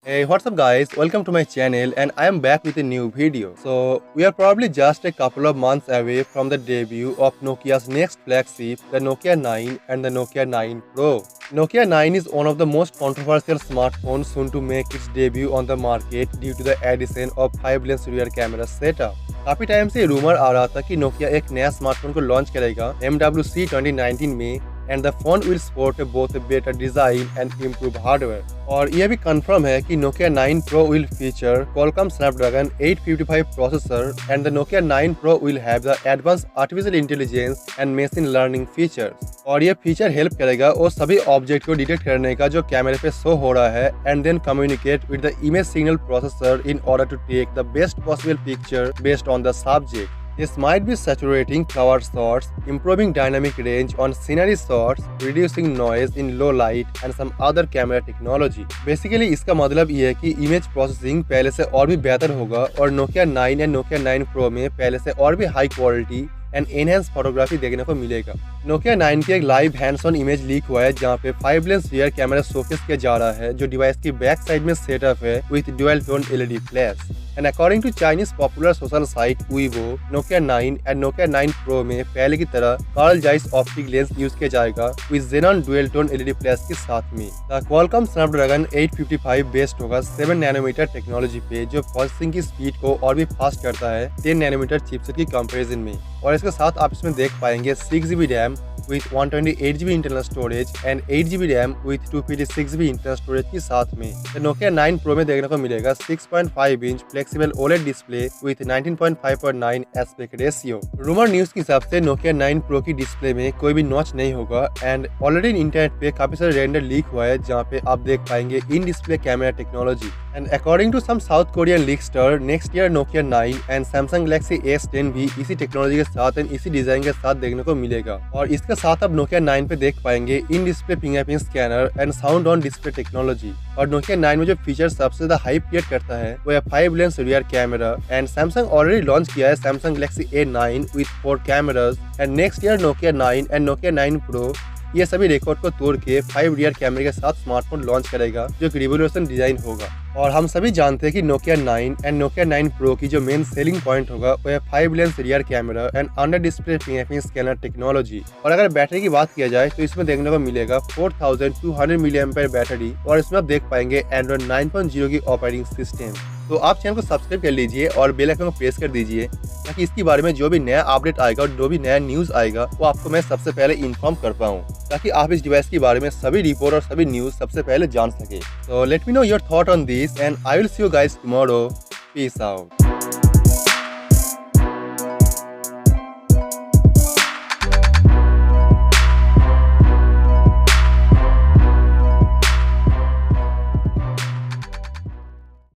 Hey, what's up guys? Welcome to my channel and I am back with a new video. So, we are probably just a couple of months away from the debut of Nokia's next flagship, the Nokia 9 and the Nokia 9 Pro. Nokia 9 is one of the most controversial smartphones soon to make its debut on the market due to the addition of 5-lens rear camera setup. काफी time से rumour आ रहा था कि Nokia एक नया smartphone को launch करेगा MWC 2019 में and the phone will support both better design and improve hardware. और यह भी कंफर्म है कि Nokia 9 Pro will feature Qualcomm Snapdragon 855 processor and the Nokia 9 Pro will have the advanced artificial intelligence and machine learning features। और ये feature help करेगा वो सभी ऑब्जेक्ट को डिटेक्ट करने का जो कैमरे पे शो हो रहा है and then communicate with the image signal processor in order to take the best possible picture based on the subject. This might be saturating flower shots, improving dynamic range on scenery shots, reducing noise in low light and some other camera technology. Basically इसका मतलब ये है कि image processing पहले से और भी बेहतर होगा और Nokia 9 या Nokia 9 Pro में पहले से और भी high quality and enhance photography देखने को मिलेगा। Nokia 9 की एक live hands on image leak हुआ है जहाँ पे 5-लेंस रियर कैमरा शोकेस किया जा रहा है जो डिवाइस की बैक साइड में सेटअप है with dual tone LED flash. And according to Chinese popular social site Weibo, Nokia 9 and Nokia 9 Pro में पहले की तरह Carl Zeiss optic lens use किया जाएगा with xenon dual tone LED flash के साथ में। द Qualcomm Snapdragon 855 बेस्ड होगा 7 नैनोमीटर टेक्नोलॉजी पे जो प्रोसेसिंग की स्पीड को और भी फास्ट करता है 10 नैनोमीटर चिपसेट की कंपैरिजन में। और इसके साथ आप इसमें देख पाएंगे 6GB RAM with 128GB internal storage and 8GB RAM with 256GB internal storage के साथ में। तो Nokia 9 Pro में देखने को मिलेगा 6.5 inch flexible OLED display with 19.5:9 aspect ratio. Rumour news के हिसाब से Nokia 9 Pro की डिस्प्ले में कोई भी नॉच नहीं होगा एंड ऑलरेडी इंटरनेट पे काफी सारे रेंडर लीक हुआ है जहाँ पे आप देख पाएंगे in display camera technology. And according to some South Korean leakster next year Nokia 9 and Samsung Galaxy S10 भी इसी टेक्नोलॉजी के साथ एंड इसी डिजाइन के साथ देखने को मिलेगा। और इसके साथ आप Nokia 9 पे देख पाएंगे in display fingerprint scanner and sound on display technology. और Nokia 9 में जो फीचर सबसे ज्यादा हाइप क्रिएट करता है वो है five lens rear camera and Samsung already launch किया है Samsung Galaxy A9 with 4 cameras and next year Nokia 9 and Nokia 9 Pro ये सभी रिकॉर्ड को तोड़ के 5 रियर कैमरे के साथ स्मार्टफोन लॉन्च करेगा जो एक रिवोल्यूशन डिजाइन होगा। और हम सभी जानते हैं कि Nokia 9 एंड Nokia 9 Pro की जो मेन सेलिंग पॉइंट होगा वो है five lens rear camera and under display fingerprint scanner technology. और अगर बैटरी की बात किया जाए तो इसमें देखने को मिलेगा 4200 mAh बैटरी और इसमें आप देख पाएंगे Android 9.0 की ऑपरेटिंग सिस्टम। तो आप चैनल को सब्सक्राइब कर लीजिए और बेल आइकन को प्रेस कर दीजिए ताकि इसके बारे में जो भी नया अपडेट आएगा और जो भी नया न्यूज आएगा वो आपको मैं सबसे पहले इन्फॉर्म कर पाऊँ ताकि आप इस डिवाइस के बारे में सभी रिपोर्ट और सभी न्यूज सबसे पहले जान सके। So let me know your thought on this and I will see you guys tomorrow. Peace out.